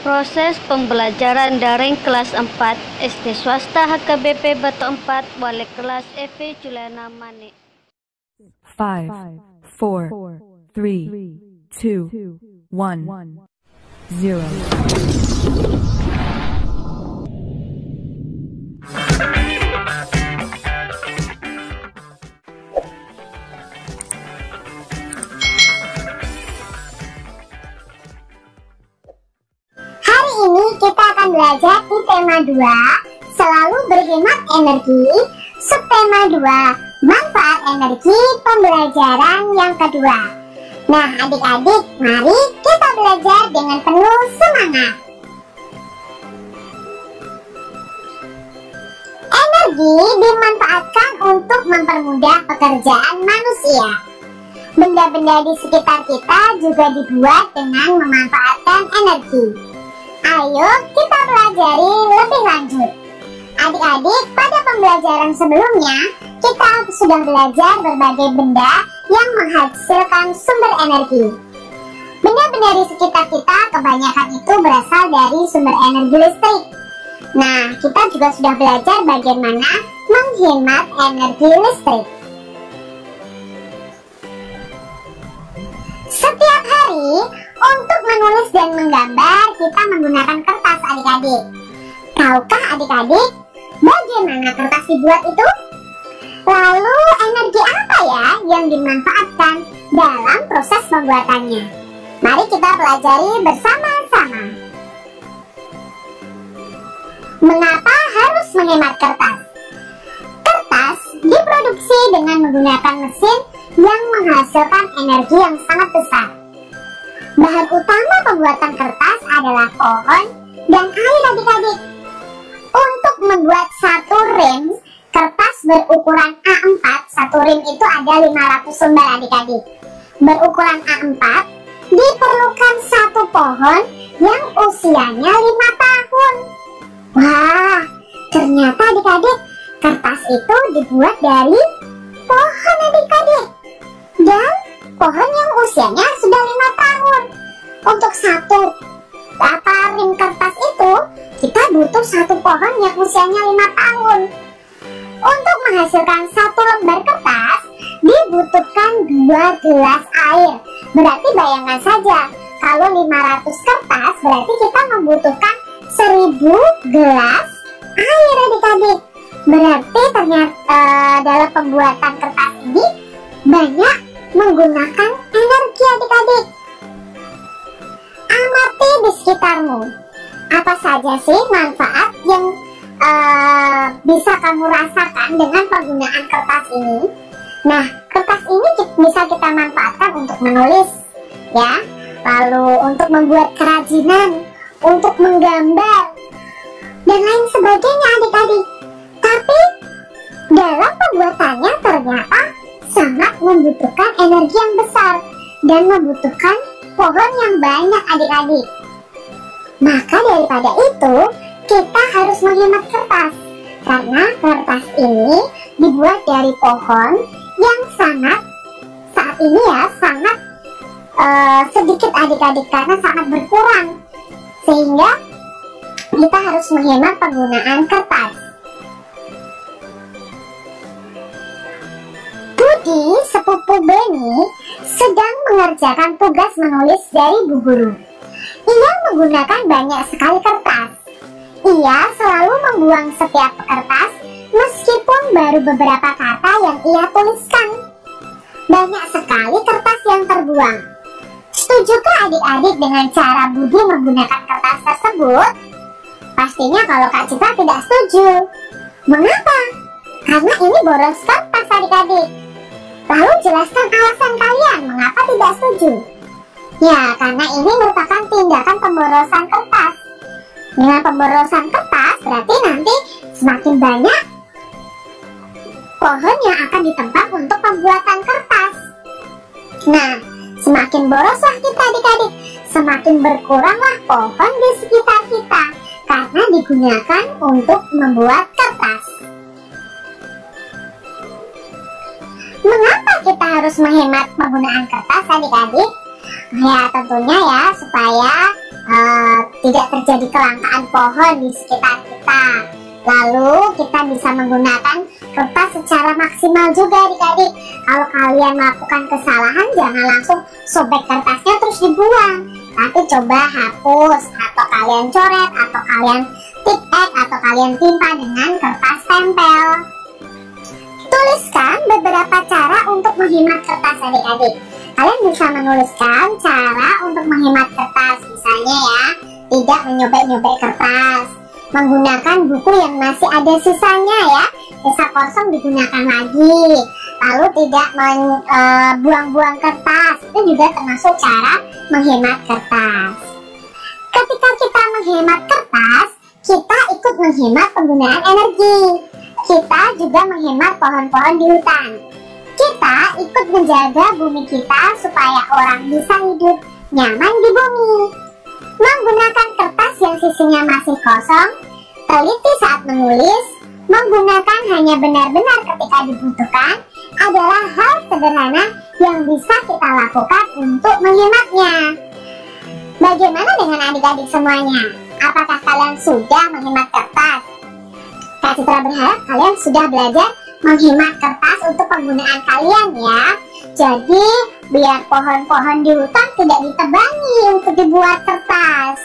Proses pembelajaran daring kelas 4 SD swasta HKBP Batu 4 wali kelas Evi Juliana Manik. 5, 4, 3, 2, 1, 0. Ini kita akan belajar di tema 2, selalu berhemat energi, subtema 2, manfaat energi pembelajaran yang kedua. Nah adik-adik, mari kita belajar dengan penuh semangat. Energi dimanfaatkan untuk mempermudah pekerjaan manusia. Benda-benda di sekitar kita juga dibuat dengan memanfaatkan energi. Ayo kita pelajari lebih lanjut. Adik-adik, pada pembelajaran sebelumnya kita sudah belajar berbagai benda yang menghasilkan sumber energi. Benda-benda di sekitar kita kebanyakan itu berasal dari sumber energi listrik. Nah, kita juga sudah belajar bagaimana menghemat energi listrik. Setiap hari untuk menulis dan menggambar kita menggunakan kertas adik-adik. Tahukah adik-adik bagaimana kertas dibuat itu? Lalu energi apa ya yang dimanfaatkan dalam proses pembuatannya? Mari kita pelajari bersama-sama. Mengapa harus menghemat kertas? Kertas diproduksi dengan menggunakan mesin yang menghasilkan energi yang sangat besar. Bahan utama pembuatan kertas adalah pohon dan air adik-adik. Untuk membuat satu rem kertas berukuran A4, satu rem itu ada 500 lembar adik-adik. Berukuran A4 diperlukan satu pohon yang usianya 5 tahun. Wah, ternyata adik-adik kertas itu dibuat dari pohon adik-adik. Dan pohon yang usianya sudah 5 tahun. Untuk satu rem kertas itu kita butuh satu pohon yang usianya 5 tahun. Untuk menghasilkan satu lembar kertas dibutuhkan 2 gelas air. Berarti bayangkan saja, kalau 500 kertas berarti kita membutuhkan 1000 gelas air adik-adik. Berarti ternyata dalam pembuatan kertas ini banyak menggunakan energi adik-adik. Amati di sekitarmu. Apa saja sih manfaat yang bisa kamu rasakan dengan penggunaan kertas ini? Nah, kertas ini bisa kita manfaatkan untuk menulis, ya. Lalu untuk membuat kerajinan, untuk menggambar, dan lain sebagainya adik-adik. Tapi dalam pembuatannya ternyata sangat membutuhkan energi yang besar dan membutuhkan pohon yang banyak adik-adik. Maka daripada itu kita harus menghemat kertas, karena kertas ini dibuat dari pohon yang sangat saat ini ya sangat sedikit adik-adik, karena sangat berkurang, sehingga kita harus menghemat penggunaan kertas. Budi, sepupu Beni, sedang mengerjakan tugas menulis dari Bu Guru. Ia menggunakan banyak sekali kertas. Ia selalu membuang setiap kertas meskipun baru beberapa kata yang ia tuliskan. Banyak sekali kertas yang terbuang. Setujukah adik-adik dengan cara Budi menggunakan kertas tersebut? Pastinya kalau Kak Citra tidak setuju. Mengapa? Karena ini boros kertas adik-adik. Lalu jelaskan alasan kalian mengapa tidak setuju. Ya, karena ini merupakan tindakan pemborosan kertas. Dengan pemborosan kertas berarti nanti semakin banyak pohon yang akan ditebang untuk pembuatan kertas. Nah, semakin boroslah kita adik-adik, semakin berkuranglah pohon di sekitar kita, karena digunakan untuk membuat kertas. Mengapa kita harus menghemat penggunaan kertas adik-adik? Ya tentunya ya supaya tidak terjadi kelangkaan pohon di sekitar kita. Lalu kita bisa menggunakan kertas secara maksimal juga adik-adik. Kalau kalian melakukan kesalahan, jangan langsung sobek kertasnya terus dibuang, tapi coba hapus, atau kalian coret, atau kalian tipek, atau kalian timpa dengan kertas tempel. Tuliskan beberapa cara untuk menghemat kertas adik-adik. Kalian bisa menuliskan cara untuk menghemat kertas, misalnya ya, tidak menyobek-nyobek kertas, menggunakan buku yang masih ada sisanya ya, sisa kosong digunakan lagi, lalu tidak buang-buang kertas, itu juga termasuk cara menghemat kertas. Ketika kita menghemat kertas, kita ikut menghemat penggunaan energi. Kita juga menghemat pohon-pohon di hutan. Kita ikut menjaga bumi kita supaya orang bisa hidup nyaman di bumi. Menggunakan kertas yang sisinya masih kosong, teliti saat menulis, menggunakan hanya benar-benar ketika dibutuhkan adalah hal sederhana yang bisa kita lakukan untuk menghematnya. Bagaimana dengan adik-adik semuanya? Apakah kalian sudah menghemat kertas? Kak Citra berharap kalian sudah belajar menghemat kertas untuk penggunaan kalian ya. Jadi biar pohon-pohon di hutan tidak ditebangi untuk dibuat kertas.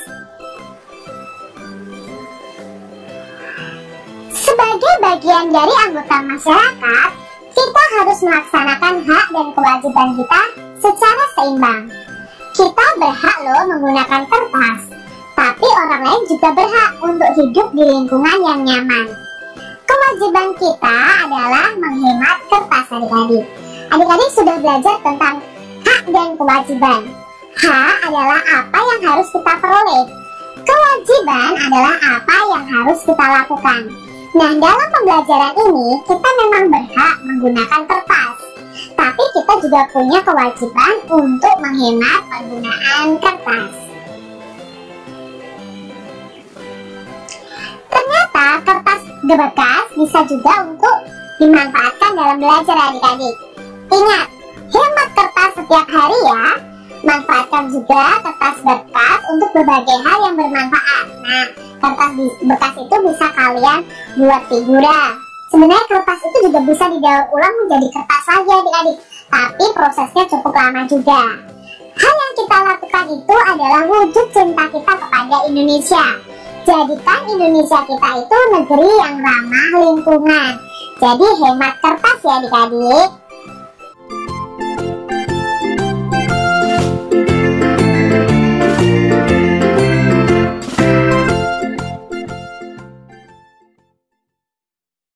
Sebagai bagian dari anggota masyarakat, kita harus melaksanakan hak dan kewajiban kita secara seimbang. Kita berhak loh menggunakan kertas, tapi orang lain juga berhak untuk hidup di lingkungan yang nyaman. Kewajiban kita adalah menghemat kertas adik-adik. Adik-adik sudah belajar tentang hak dan kewajiban. Hak adalah apa yang harus kita peroleh. Kewajiban adalah apa yang harus kita lakukan. Nah, dalam pembelajaran ini kita memang berhak menggunakan kertas, tapi kita juga punya kewajiban untuk menghemat penggunaan kertas. Ternyata kertas bekas bisa juga untuk dimanfaatkan dalam belajar adik-adik. Ingat, hemat kertas setiap hari ya. Manfaatkan juga kertas bekas untuk berbagai hal yang bermanfaat. Nah, kertas bekas itu bisa kalian buat figura. Sebenarnya kertas itu juga bisa didaur ulang menjadi kertas lagi adik-adik, tapi prosesnya cukup lama juga. Hal yang kita lakukan itu adalah wujud cinta kita kepada Indonesia. Jadikan Indonesia kita itu negeri yang ramah lingkungan. Jadi hemat kertas ya adik-adik.